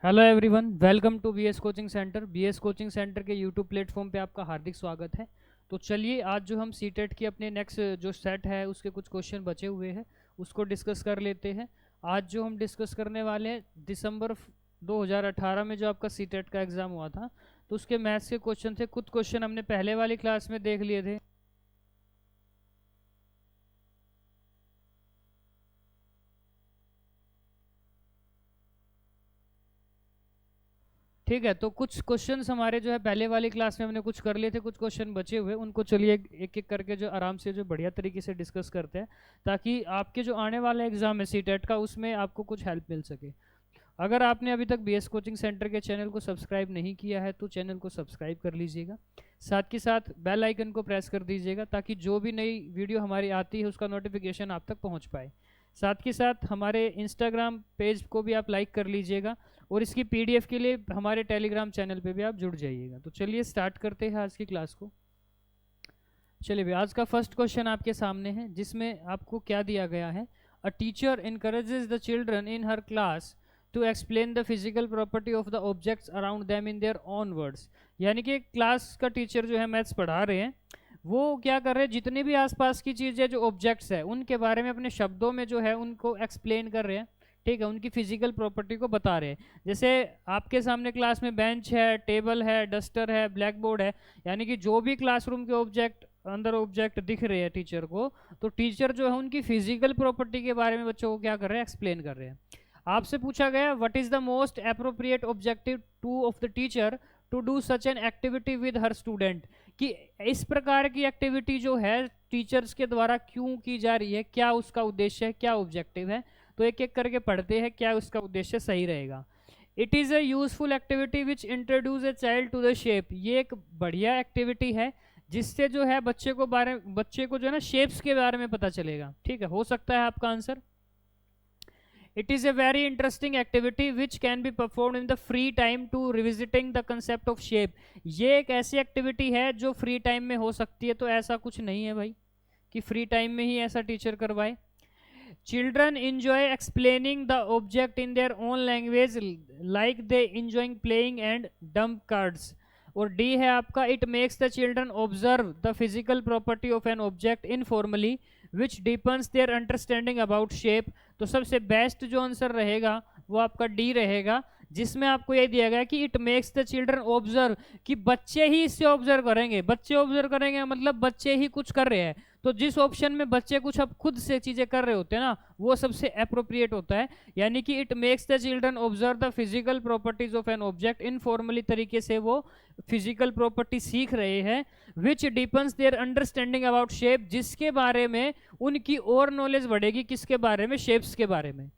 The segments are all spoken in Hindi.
Hello everyone, welcome to BS coaching centre. BS coaching centre के यूट्यूब प्लेटफॉर्म पे आपका हार्दिक स्वागत है। तो चलिए, आज जो हम सीटेट की अपने नेक्स्ट जो सेट है उसके कुछ क्वेश्चन बचे हुए हैं, उसको डिस्कस कर लेते हैं। आज जो हम डिस्कस करने वाले हैं, दिसंबर 2018 में जो आपका सीटेट का एग्ज़ाम हुआ था, तो उसके मैथ्स के क्वेश्चन थे। कुछ क्वेश्चन हमने पहले वाली क्लास में देख लिए थे। ठीक है, तो कुछ क्वेश्चंस हमारे जो है पहले वाली क्लास में हमने कुछ कर लिए थे, कुछ क्वेश्चन बचे हुए, उनको चलिए एक एक करके जो आराम से जो बढ़िया तरीके से डिस्कस करते हैं, ताकि आपके जो आने वाला एग्जाम है सीटेट का, उसमें आपको कुछ हेल्प मिल सके। अगर आपने अभी तक बीएस कोचिंग सेंटर के चैनल को सब्सक्राइब नहीं किया है तो चैनल को सब्सक्राइब कर लीजिएगा। साथ के साथ बेल आइकन को प्रेस कर दीजिएगा, ताकि जो भी नई वीडियो हमारी आती है उसका नोटिफिकेशन आप तक पहुंच पाए। साथ के साथ हमारे इंस्टाग्राम पेज को भी आप लाइक कर लीजिएगा, और इसकी पीडीएफ के लिए हमारे टेलीग्राम चैनल पे भी आप जुड़ जाइएगा। तो चलिए स्टार्ट करते हैं आज की क्लास को। चलिए भाई, आज का फर्स्ट क्वेश्चन आपके सामने है, जिसमें आपको क्या दिया गया है। A teacher encourages the children in her class to explain the physical property of the objects around them in their own words. यानी कि क्लास का टीचर जो है मैथ्स पढ़ा रहे हैं, वो क्या कर रहे हैं, जितनी भी आसपास की चीज़ें जो ऑब्जेक्ट्स है उनके बारे में अपने शब्दों में जो है उनको एक्सप्लेन कर रहे हैं। ठीक है, उनकी फिजिकल प्रॉपर्टी को बता रहे हैं। जैसे आपके सामने क्लास में बेंच है, टेबल है, डस्टर है, ब्लैक बोर्ड है, यानी कि जो भी क्लासरूम के ऑब्जेक्ट अंदर ऑब्जेक्ट दिख रहे हैं टीचर को, तो टीचर जो है उनकी फिजिकल प्रॉपर्टी के बारे में बच्चों को क्या कर रहे हैं, एक्सप्लेन कर रहे हैं। आपसे पूछा गया, what is the most appropriate objective to of the teacher to do such an activity with her student. कि इस प्रकार की एक्टिविटी जो है टीचर्स के द्वारा क्यों की जा रही है, क्या उसका उद्देश्य है, क्या ऑब्जेक्टिव है। तो एक एक करके पढ़ते हैं क्या उसका उद्देश्य सही रहेगा। It is a useful activity which introduce a child to the shape. ये एक बढ़िया एक्टिविटी है, जिससे जो है बच्चे को जो है ना शेप्स के बारे में पता चलेगा। ठीक है, हो सकता है आपका answer. It is a very interesting activity which can be performed in the free time to revisiting the concept of shape. ये एक ऐसी एक्टिविटी है जो फ्री टाइम में हो सकती है, तो ऐसा कुछ नहीं है भाई कि फ्री टाइम में ही ऐसा टीचर करवाए। Children enjoy explaining the object in their own language like they enjoying playing and dumb cards. और डी है आपका, it makes the children observe the physical property of an object informally which deepens their understanding about shape. तो सबसे बेस्ट जो आंसर रहेगा वो आपका डी रहेगा, जिसमें आपको ये दिया गया कि it makes the children observe, कि बच्चे ही इससे ऑब्जर्व करेंगे। बच्चे ऑब्जर्व करेंगे मतलब बच्चे ही कुछ कर रहे हैं। तो जिस ऑप्शन में बच्चे कुछ अब खुद से चीजें कर रहे होते हैं ना, वो सबसे अप्रोप्रिएट होता है। यानी कि it makes the children observe the physical properties of an object informally तरीके से वो फिजिकल प्रॉपर्टी सीख रहे हैं। विच deepens their understanding about shape, जिसके बारे में उनकी और नॉलेज बढ़ेगी, किसके बारे में, शेप्स के बारे में।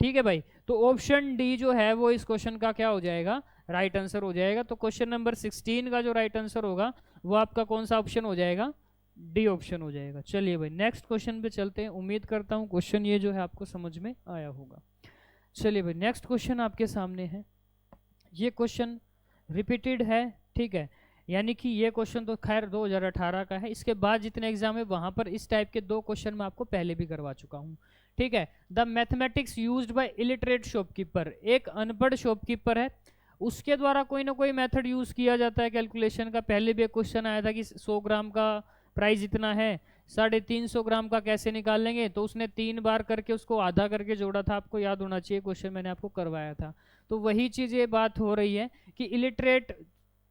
ठीक है भाई, तो ऑप्शन डी जो है वो इस क्वेश्चन का क्या हो जाएगा, राइट आंसर हो जाएगा। तो क्वेश्चन नंबर 16 का जो राइट आंसर होगा वो आपका कौन सा ऑप्शन हो जाएगा, डी ऑप्शन हो जाएगा। चलिए भाई, नेक्स्ट क्वेश्चन पे चलते हैं। उम्मीद करता हूँ क्वेश्चन ये जो है आपको समझ में आया होगा। चलिए भाई, नेक्स्ट क्वेश्चन आपके सामने है। ये क्वेश्चन रिपीटेड है। ठीक है, यानी कि ये क्वेश्चन तो खैर 2018 का है। इसके बाद जितने एग्जाम है वहां पर इस टाइप के दो क्वेश्चन मैं आपको पहले भी करवा चुका हूँ। ठीक है, the mathematics used by illiterate shopkeeper. एक अनपढ़ शॉपकीपर है, उसके द्वारा कोई ना कोई मेथड यूज किया जाता है कैलकुलेशन का। पहले भी एक क्वेश्चन आया था कि 100 ग्राम का प्राइस इतना है, 350 ग्राम का कैसे निकाल लेंगे। तो उसने 3 बार करके उसको आधा करके जोड़ा था, आपको याद होना चाहिए, क्वेश्चन मैंने आपको करवाया था। तो वही चीज़ ये बात हो रही है कि इलिटरेट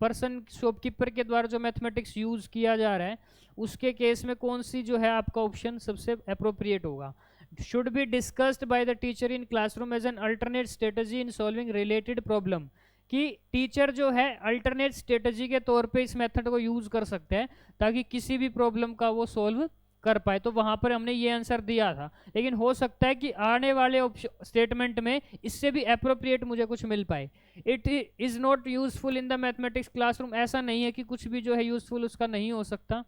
पर्सन शॉपकीपर के द्वारा जो मैथमेटिक्स यूज किया जा रहा है, उसके केस में कौन सी जो है आपका ऑप्शन सबसे अप्रोप्रिएट होगा। Should be discussed by the teacher in classroom as an alternate strategy in solving related problem. कि टीचर जो है अल्टरनेट स्ट्रेटजी के तौर पे इस मेथड को यूज कर सकते हैं, ताकि किसी भी प्रॉब्लम का वो सॉल्व कर पाए। तो वहां पर हमने ये आंसर दिया था, लेकिन हो सकता है कि आने वाले स्टेटमेंट में इससे भी अप्रोप्रिएट मुझे कुछ मिल पाए। It is not useful in the mathematics classroom, ऐसा नहीं है कि कुछ भी जो है यूजफुल उसका नहीं हो सकता।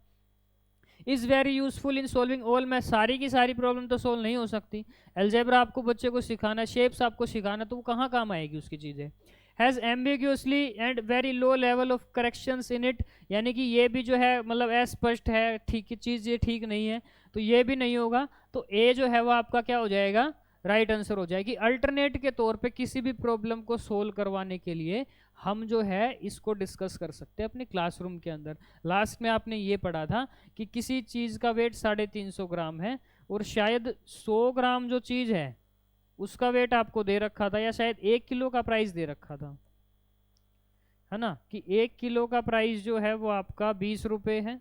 Is very useful in solving all math, सारी की सारी प्रॉब्लम तो सोल्व नहीं हो सकती। अलजेब्रा आपको बच्चे को सिखाना, शेप्स आपको सिखाना, तो वो कहाँ काम आएगी उसकी चीज़ें। Has ambiguously and very low level of corrections in it, यानी कि ये भी जो है मतलब अस्पष्ट है, ठीक चीज़ ये ठीक नहीं है, तो ये भी नहीं होगा। तो ए जो है वो आपका क्या हो जाएगा, राइट आंसर हो जाएगी। अल्टरनेट के तौर पे किसी भी प्रॉब्लम को सोल्व करवाने के लिए हम जो है इसको डिस्कस कर सकते हैं अपने क्लासरूम के अंदर। लास्ट में आपने ये पढ़ा था कि किसी चीज़ का वेट 350 ग्राम है और शायद 100 ग्राम जो चीज़ है उसका वेट आपको दे रखा था, या शायद 1 किलो का प्राइस दे रखा था, है ना, कि 1 किलो का प्राइस जो है वो आपका 20 रुपये है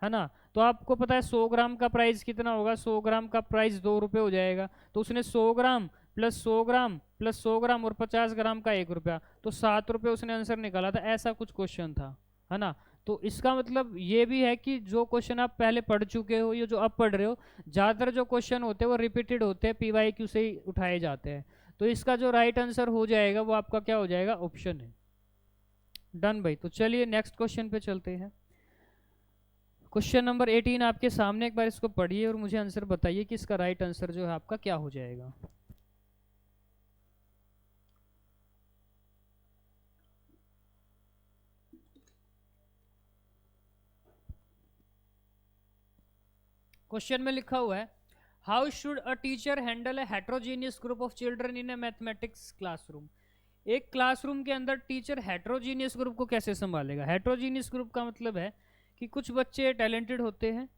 ना। तो आपको पता है 100 ग्राम का प्राइस कितना होगा, 100 ग्राम का प्राइस 2 रुपये हो जाएगा। तो उसने 100 ग्राम प्लस 100 ग्राम प्लस 100 ग्राम और 50 ग्राम का 1 रुपया, तो 7 रुपये उसने आंसर निकाला था। ऐसा कुछ क्वेश्चन था, है ना। तो इसका मतलब ये भी है कि जो क्वेश्चन आप पहले पढ़ चुके हो, ये जो अब पढ़ रहे हो, ज़्यादातर जो क्वेश्चन होते हैं वो रिपीटेड होते हैं, PYQ से ही उठाए जाते हैं। तो इसका जो राइट आंसर हो जाएगा वो आपका क्या हो जाएगा, ऑप्शन है। डन भाई। तो चलिए नेक्स्ट क्वेश्चन पे चलते हैं। क्वेश्चन नंबर 18 आपके सामने, एक बार इसको पढ़िए और मुझे आंसर बताइए कि इसका राइट आंसर जो है आपका क्या हो जाएगा। क्वेश्चन में लिखा हुआ है, how should a teacher handle a heterogeneous group of children in a mathematics classroom. एक क्लासरूम के अंदर टीचर हेट्रोजीनियस ग्रुप को कैसे संभालेगा। हेट्रोजीनियस ग्रुप का मतलब है कि कुछ बच्चे टैलेंटेड होते हैं,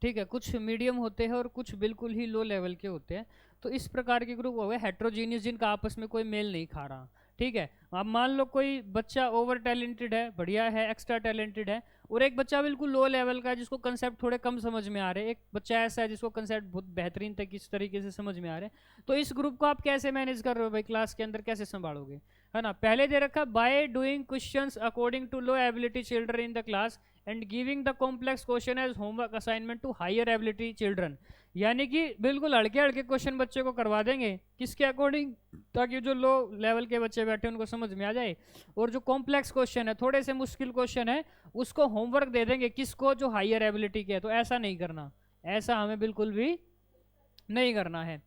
ठीक है, कुछ मीडियम होते हैं और कुछ बिल्कुल ही लो लेवल के होते हैं। तो इस प्रकार के ग्रुप हो गए हेट्रोजीनियस, जिनका आपस में कोई मेल नहीं खा रहा, ठीक है। अब मान लो कोई बच्चा ओवर टैलेंटेड है, बढ़िया है, एक्स्ट्रा टैलेंटेड है, और एक बच्चा बिल्कुल लो लेवल का है जिसको कंसेप्ट थोड़े कम समझ में आ रहे हैं, एक बच्चा ऐसा है जिसको कंसेप्ट बहुत बेहतरीन तक इस तरीके से समझ में आ रहे हैं। तो इस ग्रुप को आप कैसे मैनेज कर रहे हो भाई, क्लास के अंदर कैसे संभालोगे, है ना। पहले दे रखा by doing questions according to low ability children in the class and giving the complex question as homework assignment to higher ability children. यानी कि बिल्कुल हल्के हल्के क्वेश्चन बच्चे को करवा देंगे, किसके अकॉर्डिंग, ताकि जो लो लेवल के बच्चे बैठे उनको समझ में आ जाए, और जो कॉम्प्लेक्स क्वेश्चन है, थोड़े से मुश्किल क्वेश्चन है, उसको होमवर्क दे देंगे, किसको, जो हायर एबिलिटी के है। तो ऐसा नहीं करना, ऐसा हमें बिल्कुल भी नहीं करना है।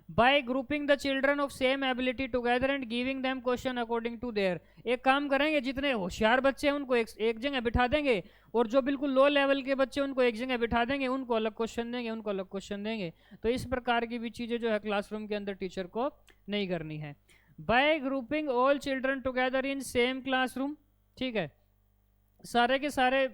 By grouping the children of same ability together and giving them question according to their. एक काम करेंगे, जितने होशियार बच्चे हैं उनको एक जगह बिठा देंगे, और जो बिल्कुल लो लेवल के बच्चे उनको एक जगह बिठा देंगे, उनको अलग क्वेश्चन देंगे, उनको अलग क्वेश्चन देंगे। तो इस प्रकार की भी चीज़ें जो है क्लासरूम के अंदर टीचर को नहीं करनी है। By grouping all children together in same classroom, ठीक है, सारे के सारे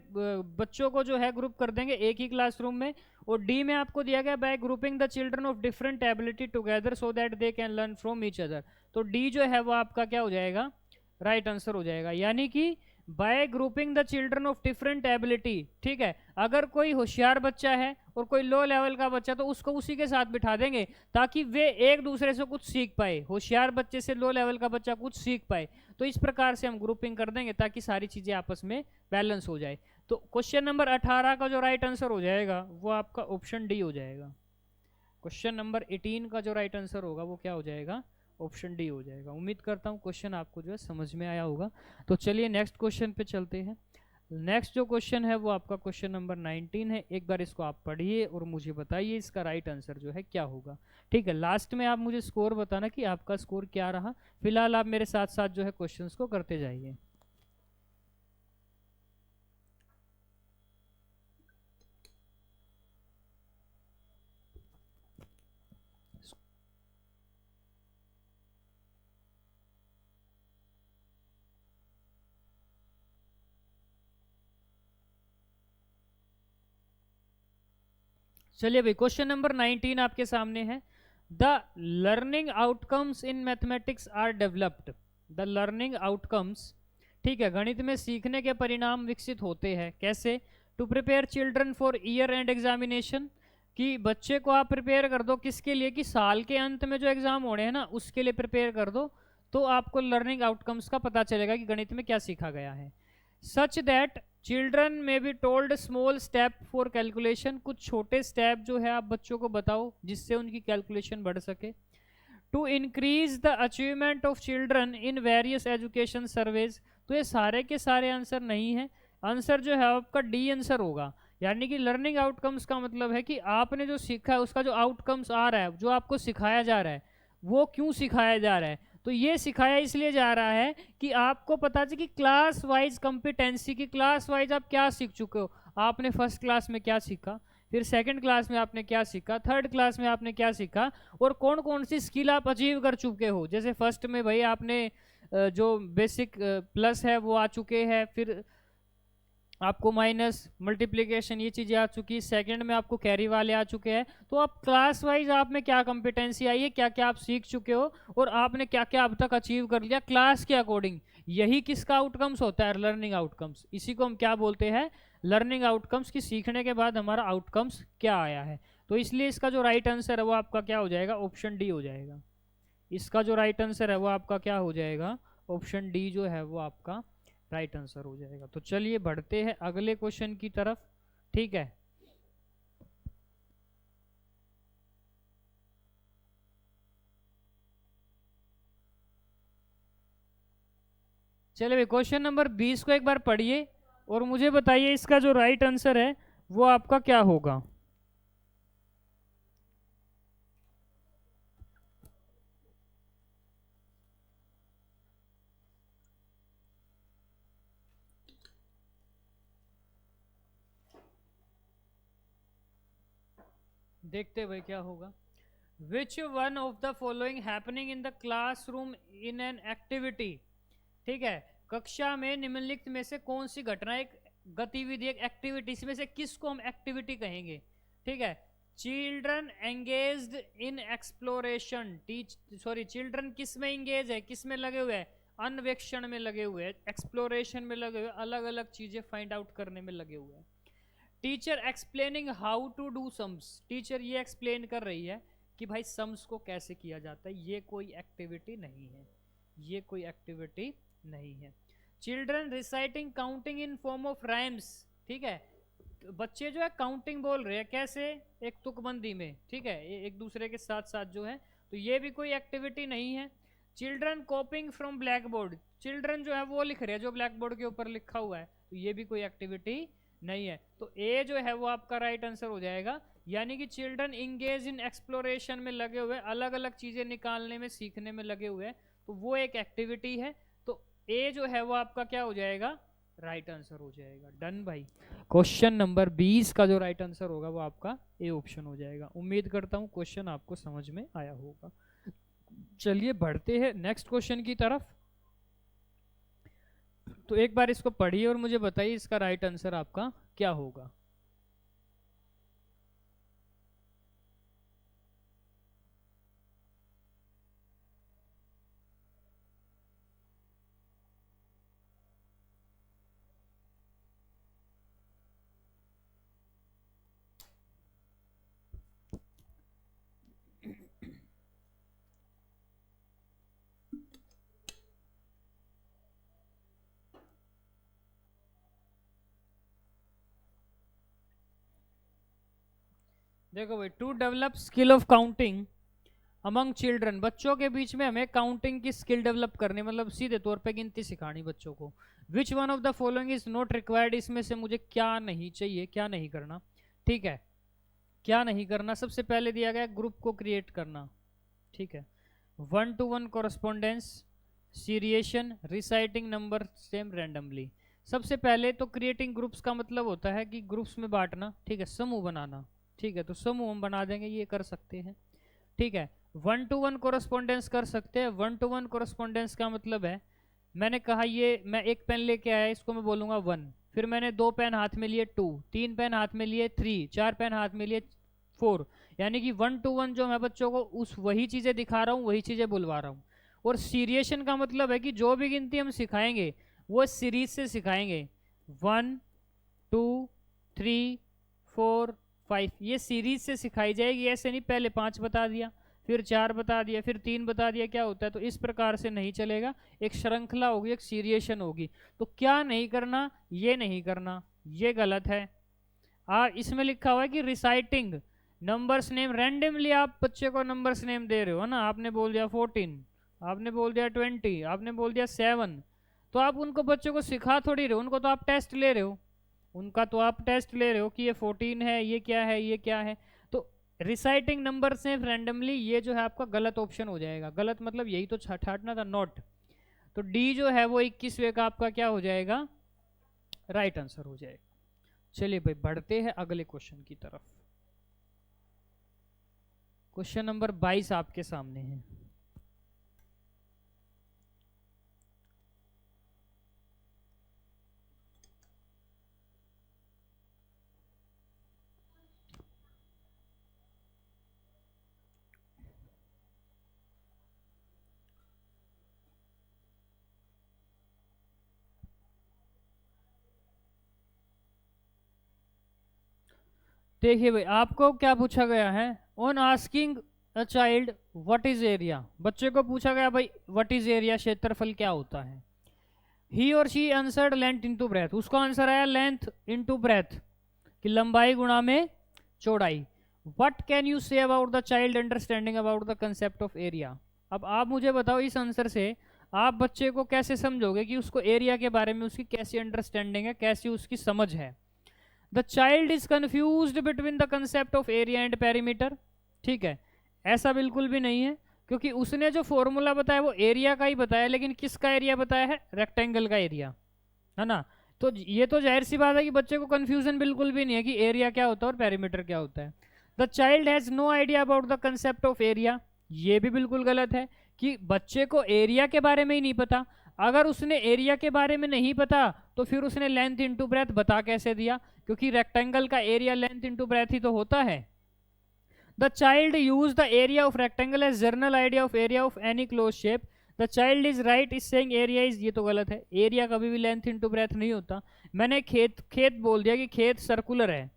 बच्चों को जो है ग्रुप कर देंगे एक ही क्लासरूम में। और डी में आपको दिया गया bye grouping the children of different ability together so that they can learn from each other. तो डी जो है वो आपका क्या हो जाएगा, राइट आंसर हो जाएगा। यानी कि bye grouping the children of different ability, ठीक है, अगर कोई होशियार बच्चा है और कोई लो लेवल का बच्चा, तो उसको उसी के साथ बिठा देंगे ताकि वे एक दूसरे से कुछ सीख पाए, होशियार बच्चे से लो लेवल का बच्चा कुछ सीख पाए। तो इस प्रकार से हम ग्रुपिंग कर देंगे ताकि सारी चीज़ें आपस में बैलेंस हो जाए। तो क्वेश्चन नंबर 18 का जो राइट आंसर हो जाएगा वो आपका ऑप्शन डी हो जाएगा। क्वेश्चन नंबर 18 का जो राइट आंसर होगा वो क्या हो जाएगा, ऑप्शन डी हो जाएगा। उम्मीद करता हूँ क्वेश्चन आपको जो है समझ में आया होगा। तो चलिए नेक्स्ट क्वेश्चन पे चलते हैं। नेक्स्ट जो क्वेश्चन है वो आपका क्वेश्चन नंबर 19 है। एक बार इसको आप पढ़िए और मुझे बताइए इसका राइट आंसर जो है क्या होगा, ठीक है। लास्ट में आप मुझे स्कोर बताना कि आपका स्कोर क्या रहा। फिलहाल आप मेरे साथ साथ जो है क्वेश्चंस को करते जाइए। चलिए भाई, क्वेश्चन नंबर 19 आपके सामने है। The learning outcomes in mathematics are developed. The learning outcomes, ठीक है, गणित में सीखने के परिणाम विकसित होते हैं कैसे। To prepare children for year end examination, कि बच्चे को आप प्रिपेयर कर दो किसके लिए, कि साल के अंत में जो एग्जाम होने हैं ना उसके लिए प्रिपेयर कर दो, तो आपको लर्निंग आउटकम्स का पता चलेगा कि गणित में क्या सीखा गया है। सच दैट चिल्ड्रन में be told small step for calculation, कुछ छोटे स्टेप जो है आप बच्चों को बताओ जिससे उनकी कैलकुलेशन बढ़ सके। To increase the achievement of children in various education surveys, तो ये सारे के सारे आंसर नहीं है, आंसर जो है आपका डी आंसर होगा। यानी कि लर्निंग आउटकम्स का मतलब है कि आपने जो सीखा है उसका जो आउटकम्स आ रहा है, जो आपको सिखाया जा रहा है वो क्यों सिखाया जा रहा है। तो ये सिखाया इसलिए जा रहा है कि आपको पता चले कि क्लास वाइज कॉम्पिटेंसी की, क्लास वाइज आप क्या सीख चुके हो। आपने फर्स्ट क्लास में क्या सीखा, फिर सेकंड क्लास में आपने क्या सीखा, थर्ड क्लास में आपने क्या सीखा, और कौन कौन सी स्किल आप अचीव कर चुके हो। जैसे फर्स्ट में भाई आपने जो बेसिक प्लस है वो आ चुके हैं, फिर आपको माइनस मल्टीप्लिकेशन ये चीज़ें आ चुकी है, सेकंड में आपको कैरी वाले आ चुके हैं। तो आप क्लास वाइज आप में क्या कंपिटेंसी आई है, क्या क्या आप सीख चुके हो, और आपने क्या क्या अब तक अचीव कर लिया क्लास के अकॉर्डिंग, यही किसका आउटकम्स होता है, लर्निंग आउटकम्स। इसी को हम क्या बोलते हैं, लर्निंग आउटकम्स, की सीखने के बाद हमारा आउटकम्स क्या आया है। तो इसलिए इसका जो राइट आंसर है वो आपका क्या हो जाएगा, ऑप्शन डी हो जाएगा। इसका जो राइट आंसर है वो आपका क्या हो जाएगा, ऑप्शन डी जो है वो आपका राइट आंसर हो जाएगा। तो चलिए बढ़ते हैं अगले क्वेश्चन की तरफ। ठीक है, चलिए भाई क्वेश्चन नंबर 20 को एक बार पढ़िए और मुझे बताइए इसका जो राइट आंसर है वो आपका क्या होगा। देखते भाई क्या होगा। विच one of the following happening in the classroom in an activity. ठीक है, कक्षा में निम्नलिखित में से कौन सी घटना, एक गतिविधि, एक एक्टिविटी, इसमें से किसको हम एक्टिविटी कहेंगे। ठीक है, children engaged in exploration, children किस में एंगेज है, किस में लगे हुए हैं, अन्वेषण में लगे हुए हैं, एक्सप्लोरेशन में लगे हुए, अलग अलग चीजें फाइंड आउट करने में लगे हुए हैं। Teacher explaining how to do sums, teacher ये एक्सप्लेन कर रही है कि भाई सम्स को कैसे किया जाता है। ये कोई एक्टिविटी नहीं है, ये कोई एक्टिविटी नहीं है। Children reciting counting in form of rhymes. ठीक है, बच्चे जो है काउंटिंग बोल रहे हैं, कैसे, एक तुकबंदी में। ठीक है, एक दूसरे के साथ साथ जो है, तो ये भी कोई एक्टिविटी नहीं है। Children कॉपिंग from black board, children जो है वो लिख रहे हैं जो ब्लैक बोर्ड के ऊपर लिखा हुआ है, तो ये भी कोई एक्टिविटी नहीं है। तो ए जो है वो आपका राइट आंसर हो जाएगा। यानी कि चिल्ड्रन इंगेज इन एक्सप्लोरेशन में लगे हुए, अलग अलग चीजें निकालने में, सीखने में लगे हुए, तो वो एक एक्टिविटी है। तो ए जो है वो आपका क्या हो जाएगा, राइट आंसर हो जाएगा। डन भाई, क्वेश्चन नंबर 20 का जो राइट आंसर होगा वो आपका ए ऑप्शन हो जाएगा। उम्मीद करता हूँ क्वेश्चन आपको समझ में आया होगा। चलिए बढ़ते हैं नेक्स्ट क्वेश्चन की तरफ। तो एक बार इसको पढ़िए और मुझे बताइए इसका राइट आंसर आपका क्या होगा। देखो भाई, to develop skill of counting among children, बच्चों के बीच में हमें काउंटिंग की स्किल डेवलप करनी, मतलब सीधे तौर पे गिनती सिखानी बच्चों को। विच one of the following is not required, इसमें से मुझे क्या नहीं चाहिए, क्या नहीं करना। ठीक है, क्या नहीं करना, सबसे पहले दिया गया ग्रुप को क्रिएट करना। ठीक है, 1-to-1 correspondence, seriation, reciting number same randomly. सबसे पहले तो क्रिएटिंग ग्रुप्स का मतलब होता है कि ग्रुप्स में बांटना। ठीक है, समूह बनाना। ठीक है, तो समूह हम बना देंगे, ये कर सकते हैं। ठीक है, 1-to-1 कॉरस्पॉन्डेंस कर सकते हैं। 1-to-1 कॉरस्पॉन्डेंस का मतलब है, मैंने कहा ये मैं एक पेन लेके आया, इसको मैं बोलूंगा 1, फिर मैंने 2 पेन हाथ में लिए 2, 3 पेन हाथ में लिए 3, 4 पेन हाथ में लिए 4। यानी कि 1-to-1 जो मैं बच्चों को उस वही चीजें दिखा रहा हूँ, वही चीजें बुलवा रहा हूँ। और सीरिएशन का मतलब है कि जो भी गिनती हम सिखाएंगे वो सीरीज से सिखाएंगे, 1 2 3 4 5, ये सीरीज से सिखाई जाएगी। ऐसे नहीं पहले 5 बता दिया, फिर 4 बता दिया, फिर 3 बता दिया, क्या होता है, तो इस प्रकार से नहीं चलेगा। एक श्रृंखला होगी, एक सीरिएशन होगी। तो क्या नहीं करना, ये नहीं करना, ये गलत है। इसमें लिखा हुआ है कि रिसाइटिंग नंबर्स नेम, रैंडमली आप बच्चे को नंबर्स नेम दे रहे हो ना, आपने बोल दिया 14, आपने बोल दिया 20, आपने बोल दिया 7, तो आप उनको बच्चों को सिखा थोड़ी रहे हो, उनको तो आप टेस्ट ले रहे हो, उनका तो आप टेस्ट ले रहे हो कि ये 14 है, ये क्या है, ये क्या है। तो रिसाइटिंग नंबर से रैंडमली, ये जो है आपका गलत ऑप्शन हो जाएगा। गलत मतलब यही तो छाटना था, नॉट। तो डी जो है वो 21वें का आपका क्या हो जाएगा, राइट आंसर हो जाएगा। चलिए भाई बढ़ते हैं अगले क्वेश्चन की तरफ। क्वेश्चन नंबर 22 आपके सामने है। देखिए भाई, आपको क्या पूछा गया है, on asking a child what is area, बच्चे को पूछा गया भाई व्हाट इज एरिया, क्षेत्रफल क्या होता है। ही और she answered length into breath, उसका आंसर आया लेंथ इनटू ब्रेथ, कि लंबाई गुणा में चौड़ाई। What can you say about the child understanding about the concept of area. अब आप मुझे बताओ इस आंसर से आप बच्चे को कैसे समझोगे कि उसको एरिया के बारे में उसकी कैसी अंडरस्टैंडिंग है, कैसी उसकी समझ है। The child is confused between the concept of area and perimeter. ठीक है, ऐसा बिल्कुल भी नहीं है, क्योंकि उसने जो फॉर्मूला बताया वो एरिया का ही बताया, लेकिन किसका एरिया बताया है, रेक्टेंगल का एरिया, है ना। तो ये तो जाहिर सी बात है कि बच्चे को कंफ्यूजन बिल्कुल भी नहीं है कि एरिया क्या होता है और पेरीमीटर क्या होता है। The child has no idea about the concept of area, ये भी बिल्कुल गलत है कि बच्चे को एरिया के बारे में ही नहीं पता। अगर उसने एरिया के बारे में नहीं पता तो फिर उसने लेंथ इनटू ब्रेथ बता कैसे दिया, क्योंकि रेक्टेंगल का एरिया लेंथ इनटू ब्रेथ ही तो होता है। The child use the area of rectangle as general idea of area of any close shape. The child is right is saying area is, ये तो गलत है, एरिया कभी भी लेंथ इनटू ब्रेथ नहीं होता। मैंने खेत बोल दिया कि खेत सर्कुलर है,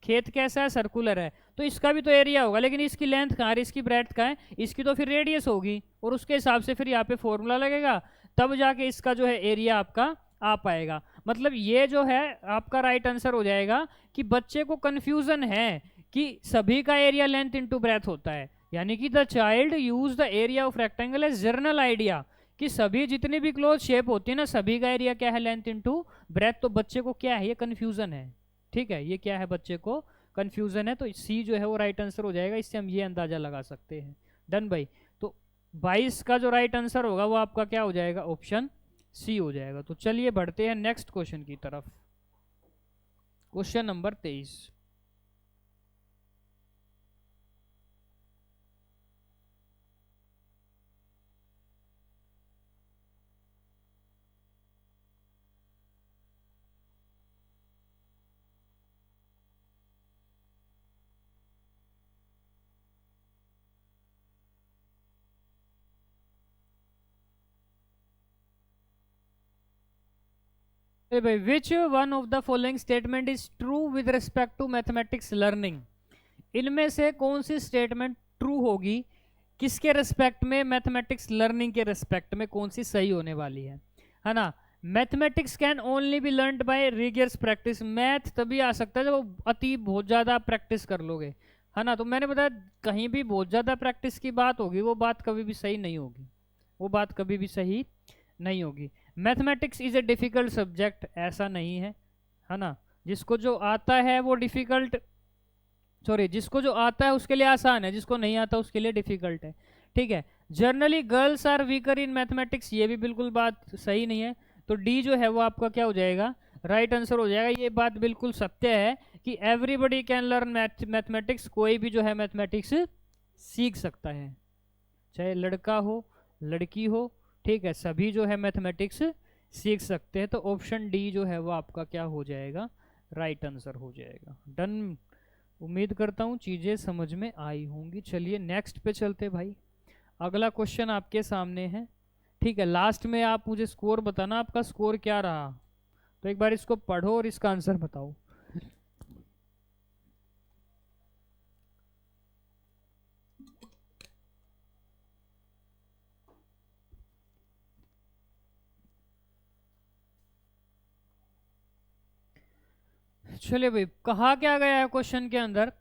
खेत कैसा है, सर्कुलर है, तो इसका भी तो एरिया होगा, लेकिन इसकी लेंथ कहाँ है, इसकी ब्रेथ कहाँ है, इसकी तो फिर रेडियस होगी, और उसके हिसाब से फिर यहाँ पे फॉर्मूला लगेगा, तब जाके इसका जो है एरिया आपका आ पाएगा। मतलब ये जो है आपका राइट आंसर हो जाएगा कि बच्चे को कंफ्यूजन है कि सभी का एरिया लेंथ इनटू ब्रेथ होता है, यानी कि the child use the area of rectangle as general idea, कि सभी जितनी भी क्लोज शेप होती है ना, सभी का एरिया क्या है, लेंथ इनटू ब्रेथ। तो बच्चे को क्या है, ये कंफ्यूजन है। ठीक है, ये क्या है, बच्चे को कंफ्यूजन है, तो सी जो है वो राइट आंसर हो जाएगा। इससे हम ये अंदाजा लगा सकते हैं। डन भाई, तो 22 का जो राइट आंसर होगा वो आपका क्या हो जाएगा, ऑप्शन सी हो जाएगा। तो चलिए बढ़ते हैं नेक्स्ट क्वेश्चन की तरफ। Question number 23। भाई, which one of the following statement is true with respect to mathematics learning. इनमें से कौन सी स्टेटमेंट ट्रू होगी, किसके रिस्पेक्ट में, मैथमेटिक्स लर्निंग के रिस्पेक्ट में कौन सी सही होने वाली है ना। Mathematics can only be learned by rigorous practice, math तभी आ सकता है जब अति बहुत ज़्यादा प्रैक्टिस कर लोगे, है ना। तो मैंने बताया कहीं भी बहुत ज़्यादा प्रैक्टिस की बात होगी वो बात कभी भी सही नहीं होगी, वो बात कभी भी सही नहीं होगी। Mathematics is a difficult subject, ऐसा नहीं है ना। जिसको जो आता है वो डिफिकल्ट, सॉरी, जिसको जो आता है उसके लिए आसान है, जिसको नहीं आता उसके लिए डिफिकल्ट है। ठीक है, generally girls are weaker in mathematics, ये भी बिल्कुल बात सही नहीं है। तो डी जो है वो आपका क्या हो जाएगा, राइट आंसर हो जाएगा। ये बात बिल्कुल सत्य है कि एवरीबडी कैन लर्न मैथमेटिक्स, कोई भी जो है मैथमेटिक्स सीख सकता है, चाहे लड़का हो लड़की हो, ठीक है, सभी जो है मैथमेटिक्स सीख सकते हैं। तो ऑप्शन डी जो है वो आपका क्या हो जाएगा, राइट आंसर हो जाएगा। डन, उम्मीद करता हूँ चीज़ें समझ में आई होंगी। चलिए नेक्स्ट पे चलते भाई। अगला क्वेश्चन आपके सामने है। ठीक है, लास्ट में आप मुझे स्कोर बताना, आपका स्कोर क्या रहा। तो एक बार इसको पढ़ो और इसका आंसर बताओ। चलिए भाई, कहा क्या गया है क्वेश्चन के अंदर,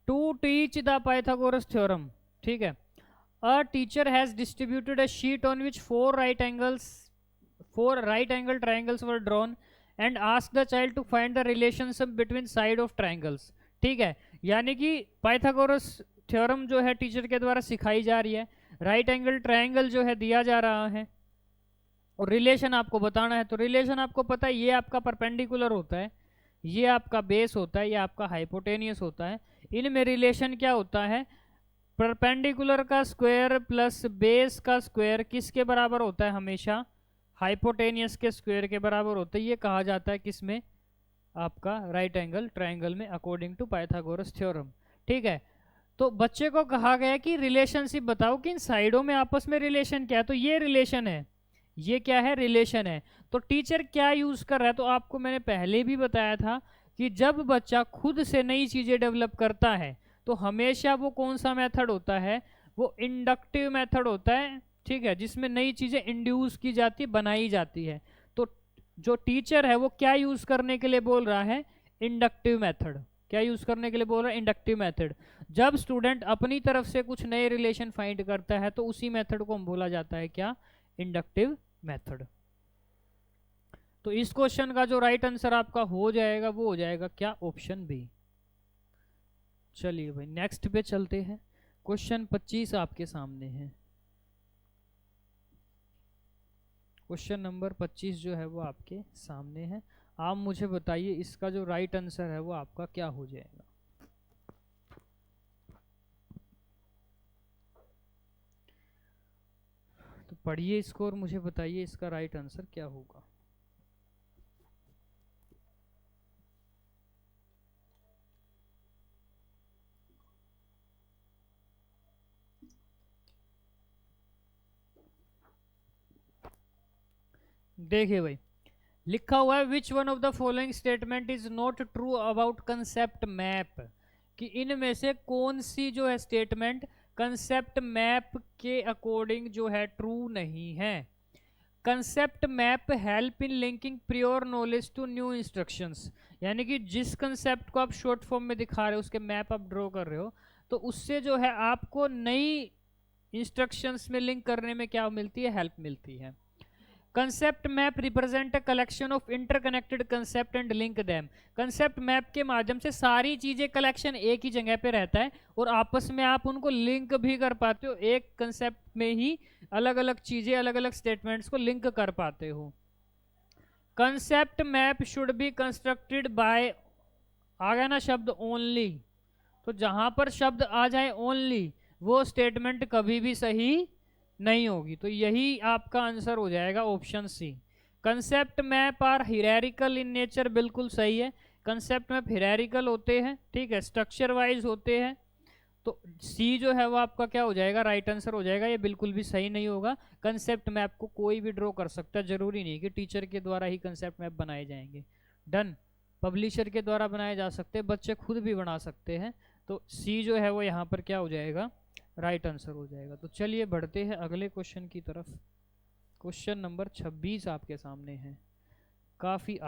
to teach the Pythagoras theorem. ठीक है, a teacher has distributed a sheet on which four right angle triangles were drawn and ask the child to find the relationship between side of triangles. ठीक है, यानी कि पाइथागोरस थ्योरम जो है टीचर के द्वारा सिखाई जा रही है, राइट एंगल ट्राइंगल जो है दिया जा रहा है, और रिलेशन आपको बताना है। तो रिलेशन आपको पता है, ये आपका परपेंडिकुलर होता है, ये आपका बेस होता है, ये आपका हाइपोटेनियस होता है। इनमें रिलेशन क्या होता है, परपेंडिकुलर का स्क्वायर प्लस बेस का स्क्वायर किसके बराबर होता है? हमेशा हाइपोटेनियस के स्क्वायर के बराबर होता है। ये कहा जाता है किसमें? आपका राइट एंगल ट्रायंगल में, अकॉर्डिंग टू पाइथागोरस थ्योरम। ठीक है, तो बच्चे को कहा गया कि रिलेशनशिप बताओ कि इन साइडों में आपस में रिलेशन क्या है। तो ये रिलेशन है, ये क्या है? रिलेशन है। तो टीचर क्या यूज कर रहा है? तो आपको मैंने पहले भी बताया था कि जब बच्चा खुद से नई चीजें डेवलप करता है तो हमेशा वो कौन सा मेथड होता है? वो इंडक्टिव मेथड होता है। ठीक है, जिसमें नई चीजें इंड्यूस की जाती है, बनाई जाती है। तो जो टीचर है वो क्या यूज करने के लिए बोल रहा है? Inductive method. क्या यूज करने के लिए बोल रहा है? Inductive method. जब स्टूडेंट अपनी तरफ से कुछ नए रिलेशन फाइंड करता है तो उसी मेथड को हम बोला जाता है क्या? Inductive method. तो इस क्वेश्चन का जो राइट आंसर आपका हो जाएगा वो हो जाएगा क्या? Option B. चलिए भाई नेक्स्ट पे चलते हैं। क्वेश्चन 25 आपके सामने है। क्वेश्चन नंबर 25 जो है वो आपके सामने है। आप मुझे बताइए इसका जो राइट आंसर है वो आपका क्या हो जाएगा? तो पढ़िए इसको और मुझे बताइए इसका राइट आंसर क्या होगा। देखिए भाई, लिखा हुआ है which one of the following statement is not true about concept map, कि इनमें से कौन सी जो है स्टेटमेंट कंसेप्ट मैप के अकॉर्डिंग जो है ट्रू नहीं है। Concept map help in linking pure knowledge to new instructions, यानी कि जिस कंसेप्ट को आप शॉर्ट फॉर्म में दिखा रहे हो, उसके मैप आप ड्रॉ कर रहे हो, तो उससे जो है आपको नई इंस्ट्रक्शंस में लिंक करने में क्या मिलती है? हेल्प मिलती है। Concept map represent a collection of interconnected concept and link them. Concept map के माध्यम से सारी चीजें कलेक्शन एक ही जगह पे रहता है और आपस में आप उनको लिंक भी कर पाते हो। एक कंसेप्ट में ही अलग अलग चीजें, अलग अलग स्टेटमेंट्स को लिंक कर पाते हो। Concept map should be constructed by, आ गया ना शब्द ओनली, तो जहां पर शब्द आ जाए ओनली वो स्टेटमेंट कभी भी सही नहीं होगी। तो यही आपका आंसर हो जाएगा option C. Concept map are hierarchical in nature, बिल्कुल सही है। कंसेप्ट मैप हियरार्किकल होते हैं, ठीक है, स्ट्रक्चर वाइज होते हैं। तो सी जो है वो आपका क्या हो जाएगा? राइट आंसर हो जाएगा। ये बिल्कुल भी सही नहीं होगा। कंसेप्ट मैप को कोई भी ड्रॉ कर सकता है, जरूरी नहीं कि टीचर के द्वारा ही कंसेप्ट मैप बनाए जाएंगे। डन। पब्लिशर के द्वारा बनाए जा सकते हैं, बच्चे खुद भी बना सकते हैं। तो सी जो है वो यहाँ पर क्या हो जाएगा? राइट आंसर हो जाएगा। तो चलिए बढ़ते हैं अगले क्वेश्चन की तरफ। क्वेश्चन नंबर 26 आपके सामने है, काफी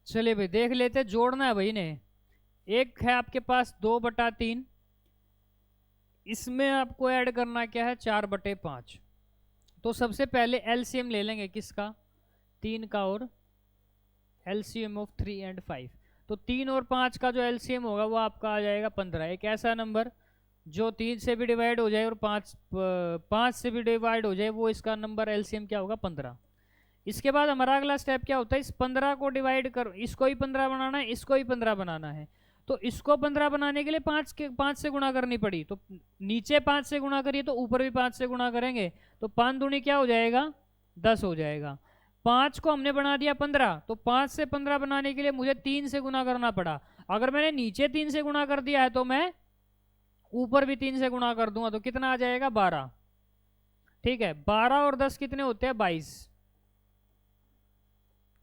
चलिए भाई देख लेते, जोड़ना है भाई ने। एक है आपके पास 2/3, इसमें आपको ऐड करना क्या है? 4/5। तो सबसे पहले एलसीएम ले लेंगे किसका? 3 का, और एलसीएम ऑफ 3 एंड 5। तो 3 और 5 का जो एलसीएम होगा वो आपका आ जाएगा 15। एक ऐसा नंबर जो 3 से भी डिवाइड हो जाए और 5 से भी डिवाइड हो जाए, वो इसका नंबर एलसीएम क्या होगा? 15। इसके बाद हमारा अगला स्टेप क्या होता है? इस 15 को डिवाइड कर, इसको ही 15 बनाना है, इसको ही 15 बनाना है। तो इसको 15 बनाने के लिए 5 से गुणा करनी पड़ी, तो नीचे 5 से गुणा करिए तो ऊपर भी 5 से गुणा करेंगे, तो 5 दूनी क्या हो जाएगा? 10 हो जाएगा। 5 को हमने बना दिया 15, तो 5 से 15 बनाने के लिए मुझे 3 से गुणा करना पड़ा। अगर मैंने नीचे 3 से गुणा कर दिया है तो मैं ऊपर भी 3 से गुणा कर दूंगा, तो कितना आ जाएगा? 12। ठीक है, 12 और 10 कितने होते हैं? 22।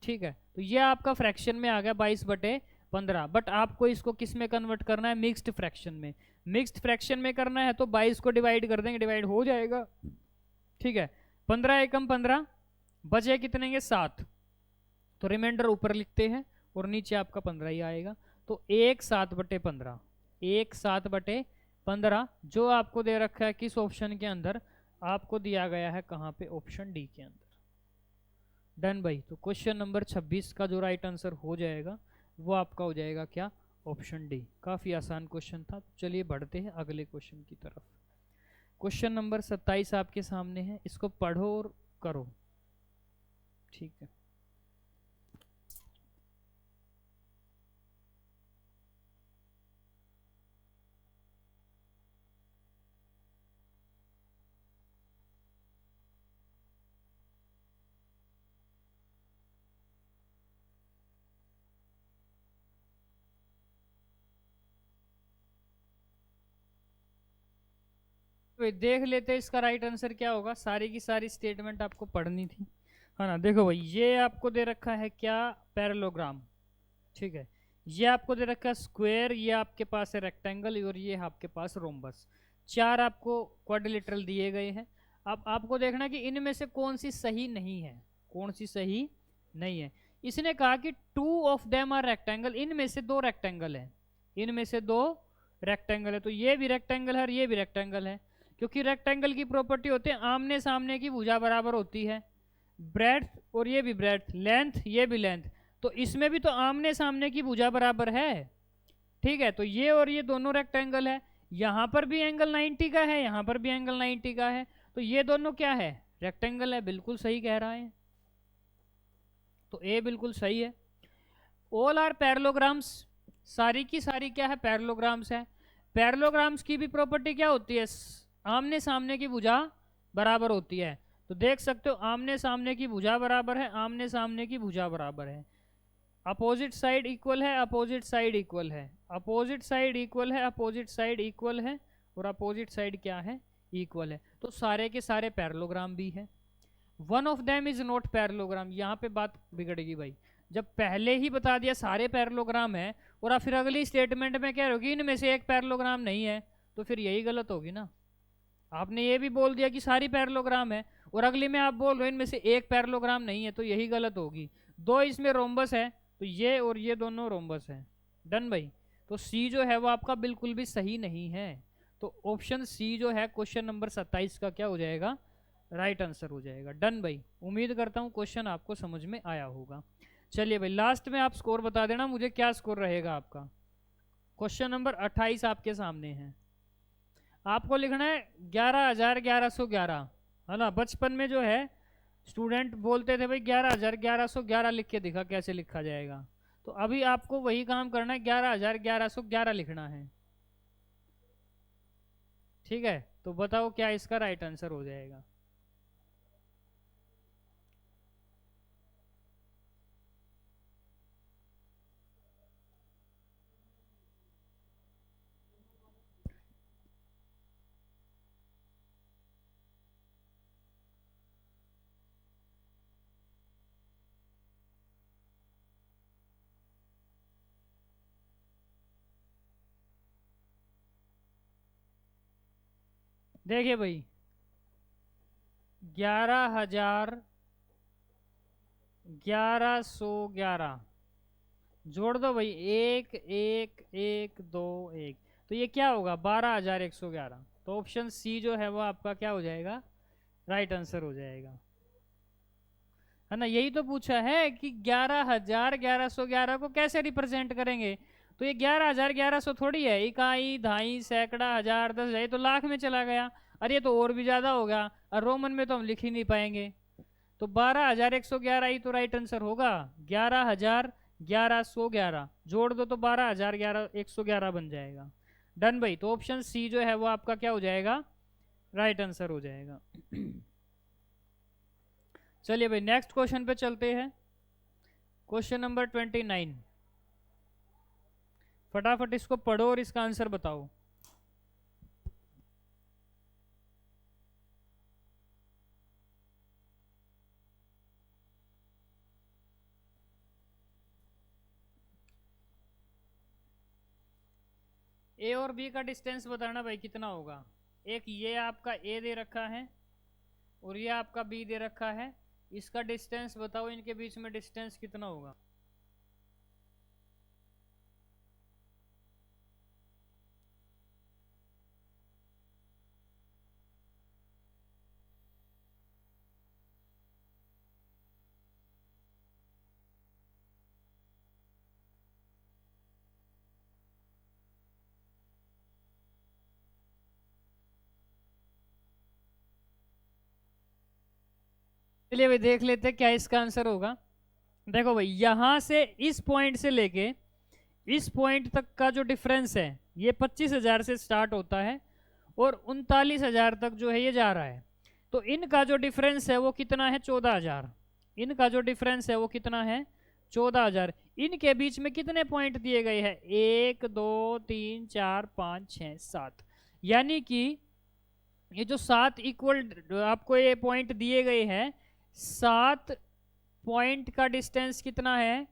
ठीक है, तो ये आपका फ्रैक्शन में आ गया 22/15। बट आपको इसको किस में कन्वर्ट करना है? मिक्स्ड फ्रैक्शन में। मिक्स्ड फ्रैक्शन में करना है तो 22 को डिवाइड कर देंगे, डिवाइड हो जाएगा। ठीक है, 15 एकम 15, बचे कितने के? 7। तो रिमाइंडर ऊपर लिखते हैं और नीचे आपका 15 ही आएगा। तो 1 7/15, 1 7/15 जो आपको दे रखा है किस ऑप्शन के अंदर? आपको दिया गया है कहाँ पे? ऑप्शन डी के अंदर। डन भाई। तो क्वेश्चन नंबर 26 का जो राइट आंसर हो जाएगा वो आपका हो जाएगा क्या? Option D. काफ़ी आसान क्वेश्चन था। चलिए बढ़ते हैं अगले क्वेश्चन की तरफ। क्वेश्चन नंबर 27 आपके सामने है, इसको पढ़ो और करो। ठीक है। तो देख लेते हैं इसका राइट आंसर क्या होगा। सारी की सारी स्टेटमेंट आपको पढ़नी थी, है ना। देखो भाई, ये आपको दे रखा है क्या, पैरेललोग्राम। ठीक है। ये आपको दे रखा है स्क्वायर, ये आपके पास है रेक्टेंगल, और ये आपके पास रोम्बस। चार आपको क्वाड्रिलेटरल दिए गए हैं। अब आपको देखना कि इनमें से कौन सी सही नहीं है, कौन सी सही नहीं है। इसने कहा कि 2 ऑफ देम आर रेक्टेंगल, इनमें से 2 रेक्टेंगल है, इनमें से 2 रेक्टेंगल है। तो ये भी रेक्टेंगल है और ये भी रेक्टेंगल है, क्योंकि रेक्टेंगल की प्रॉपर्टी होती है आमने सामने की भुजा बराबर होती है। ब्रेड्थ, और ये भी ब्रेड्थ, लेंथ ये भी लेंथ, तो इसमें भी तो आमने सामने की भुजा बराबर है। ठीक है। तो ये और ये दोनों रेक्टेंगल है, यहां पर भी एंगल 90 का है, यहां पर भी एंगल 90 का है, तो ये दोनों क्या है, रेक्टेंगल है। बिल्कुल सही कह रहा है, तो ए बिल्कुल सही है। ऑल आर पैरेललोग्राम्स, सारी की सारी क्या है, पैरेललोग्राम्स है। पैरेललोग्राम्स की भी प्रॉपर्टी क्या होती है, आमने सामने की भुजा बराबर होती है। तो देख सकते हो आमने सामने की भुजा बराबर है, आमने सामने की भुजा बराबर है। अपोजिट साइड इक्वल है, अपोजिट साइड इक्वल है, अपोजिट साइड इक्वल है, अपोजिट साइड इक्वल है, और अपोजिट साइड क्या है, इक्वल है। तो सारे के सारे पैरेललोग्राम भी है। One of them is not parallelogram, यहाँ पे बात बिगड़ेगी भाई। जब पहले ही बता दिया सारे पैरेललोग्राम है, और आप फिर अगली स्टेटमेंट में कह रहे हो कि इनमें से एक पैरेललोग्राम नहीं है, तो फिर यही गलत होगी ना। आपने ये भी बोल दिया कि सारी पैरेललोग्राम है, और अगली में आप बोल रहे हो इनमें से एक पैरेललोग्राम नहीं है, तो यही गलत होगी। 2 इसमें रोम्बस है, तो ये और ये दोनों रोम्बस है। डन भाई। तो सी जो है वो आपका बिल्कुल भी सही नहीं है। तो ऑप्शन सी जो है क्वेश्चन नंबर 27 का क्या हो जाएगा, राइट आंसर हो जाएगा। डन भाई। उम्मीद करता हूँ क्वेश्चन आपको समझ में आया होगा। चलिए भाई, लास्ट में आप स्कोर बता देना मुझे, क्या स्कोर रहेगा आपका। क्वेश्चन नंबर 28 आपके सामने है। आपको लिखना है 11,1111, है ना। बचपन में जो है स्टूडेंट बोलते थे भाई 11,1111 लिख के दिखा, कैसे लिखा जाएगा। तो अभी आपको वही काम करना है, 11,1111 लिखना है। ठीक है। तो बताओ क्या इसका राइट आंसर हो जाएगा। देखिए भाई, 11,1111 जोड़ दो भाई, 1 1 1 2 1, तो ये क्या होगा, 12,111। तो ऑप्शन सी जो है वो आपका क्या हो जाएगा, राइट आंसर हो जाएगा, है ना। यही तो पूछा है कि 11,1111 को कैसे रिप्रेजेंट करेंगे। तो ये 11,1100 थोड़ी है, इकाई, दहाई, सैकड़ा, हजार, 10,000, ये तो लाख में चला गया। अरे ये तो और भी ज्यादा होगा, और रोमन में तो हम लिख ही नहीं पाएंगे। तो 12,111 ही तो राइट आंसर होगा। 11,1111 जोड़ दो तो 12,111 बन जाएगा। डन भाई। तो ऑप्शन सी जो है वो आपका क्या हो जाएगा, राइट आंसर हो जाएगा। चलिए भाई, नेक्स्ट क्वेश्चन पे चलते हैं। क्वेश्चन नंबर 29, फटाफट इसको पढ़ो और इसका आंसर बताओ। ए और बी का डिस्टेंस बताना भाई कितना होगा। एक ये आपका ए दे रखा है, और ये आपका बी दे रखा है, इसका डिस्टेंस बताओ, इनके बीच में डिस्टेंस कितना होगा। चलिए भाई देख लेते हैं क्या इसका आंसर होगा। देखो भाई यहाँ से इस पॉइंट से लेके इस पॉइंट तक का जो डिफरेंस है ये 25,000 से स्टार्ट होता है और 39,000 तक जो है ये जा रहा है। तो इनका जो डिफरेंस है वो कितना है? 14,000। इनका जो डिफरेंस है वो कितना है? 14,000। इनके बीच में कितने पॉइंट दिए गए हैं? 1 2 3 4 5 6 7, यानी कि ये जो 7 इक्वल आपको ये पॉइंट दिए गए हैं, 7 पॉइंट का डिस्टेंस कितना है?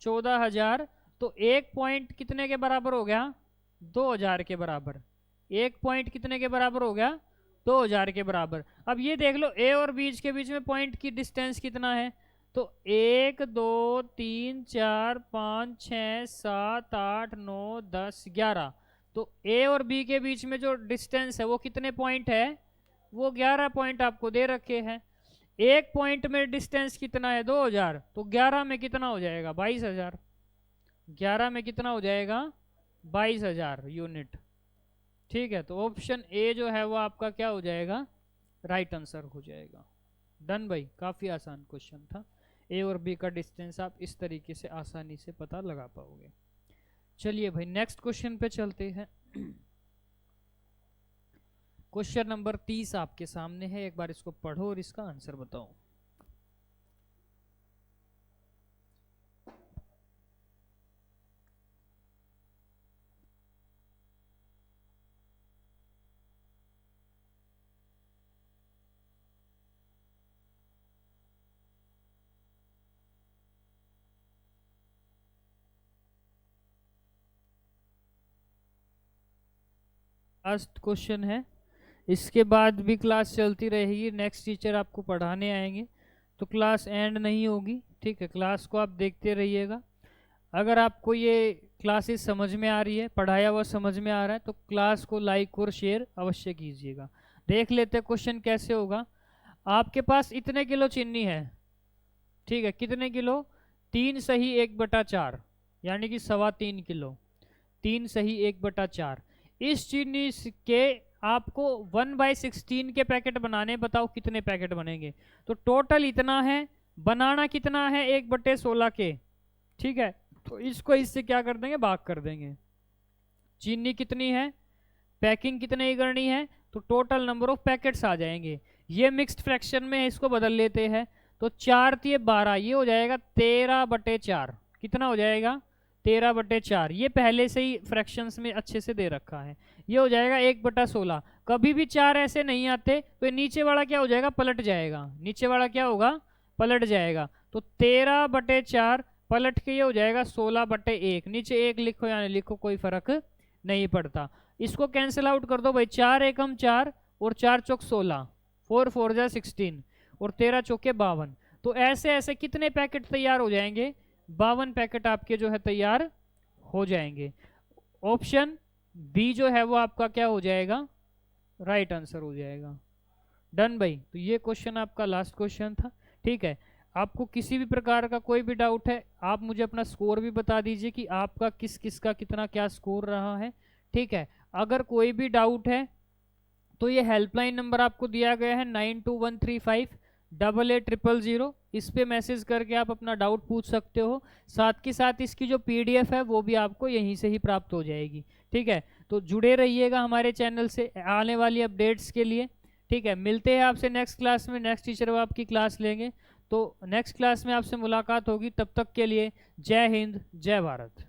14,000। तो एक पॉइंट कितने के बराबर हो गया? 2,000 के बराबर। एक पॉइंट कितने के बराबर हो गया? 2,000 के बराबर। अब ये देख लो ए और बीच के बीच में पॉइंट की डिस्टेंस कितना है? तो 1 2 3 4 5 6 7 8 9 10 11। तो ए और बी के बीच में जो डिस्टेंस है वो कितने पॉइंट है? वो 11 पॉइंट आपको दे रखे हैं। एक पॉइंट में डिस्टेंस कितना है? 2,000। तो 11 में कितना हो जाएगा? 22,000। 11 में कितना हो जाएगा? 22,000 यूनिट। ठीक है, तो ऑप्शन ए जो है वो आपका क्या हो जाएगा? राइट आंसर हो जाएगा। डन भाई, काफ़ी आसान क्वेश्चन था। ए और बी का डिस्टेंस आप इस तरीके से आसानी से पता लगा पाओगे। चलिए भाई नेक्स्ट क्वेश्चन पे चलते हैं। क्वेश्चन नंबर 30 आपके सामने है, एक बार इसको पढ़ो और इसका आंसर बताओ। लास्ट क्वेश्चन है, इसके बाद भी क्लास चलती रहेगी। नेक्स्ट टीचर आपको पढ़ाने आएंगे तो क्लास एंड नहीं होगी। ठीक है, क्लास को आप देखते रहिएगा। अगर आपको ये क्लासेस समझ में आ रही है, पढ़ाया हुआ समझ में आ रहा है, तो क्लास को लाइक और शेयर अवश्य कीजिएगा। देख लेते हैं क्वेश्चन कैसे होगा। आपके पास इतने किलो चीनी है, ठीक है, कितने किलो? 3 सही 1/4, यानी कि 3.25 किलो। 3 सही 1/4। इस चीनी के आपको 1/16 के पैकेट बनाने, बताओ कितने पैकेट बनेंगे? तो टोटल इतना है, बनाना कितना है? 1/16 के। ठीक है, तो इसको इससे क्या कर देंगे? भाग कर देंगे। चीनी कितनी है, पैकिंग कितने की करनी है, तो टोटल नंबर ऑफ पैकेट्स आ जाएंगे। ये मिक्स्ड फ्रैक्शन में इसको बदल लेते हैं, तो 4 × 12, ये हो जाएगा 13/4। कितना हो जाएगा? 13/4। ये पहले से ही फ्रैक्शंस में अच्छे से दे रखा है। ये हो जाएगा 1/16। कभी भी 4 ऐसे नहीं आते तो नीचे वाला क्या हो जाएगा? पलट जाएगा। नीचे वाला क्या होगा? पलट जाएगा। तो 13/4 पलट के ये हो जाएगा 16/1। नीचे 1 लिखो या नहीं लिखो कोई फर्क नहीं पड़ता। इसको कैंसिल आउट कर दो भाई। 4 एकम 4 और 4 चौक 16, 4 4 जा 16 और 13 चौके 52। तो ऐसे ऐसे कितने पैकेट तैयार हो जाएंगे? 52 पैकेट आपके जो है तैयार हो जाएंगे। ऑप्शन बी जो है वो आपका क्या हो जाएगा? राइट आंसर हो जाएगा। डन भाई, तो ये क्वेश्चन आपका लास्ट क्वेश्चन था। ठीक है, आपको किसी भी प्रकार का कोई भी डाउट है, आप मुझे अपना स्कोर भी बता दीजिए कि आपका किस किस का कितना क्या स्कोर रहा है। ठीक है, अगर कोई भी डाउट है तो ये हेल्पलाइन नंबर आपको दिया गया है 9213588000। इस पे मैसेज करके आप अपना डाउट पूछ सकते हो। साथ के साथ इसकी जो PDF है वो भी आपको यहीं से ही प्राप्त हो जाएगी। ठीक है, तो जुड़े रहिएगा हमारे चैनल से आने वाली अपडेट्स के लिए। ठीक है, मिलते हैं आपसे नेक्स्ट क्लास में। नेक्स्ट टीचर वो आपकी क्लास लेंगे, तो नेक्स्ट क्लास में आपसे मुलाकात होगी। तब तक के लिए जय हिंद, जय भारत।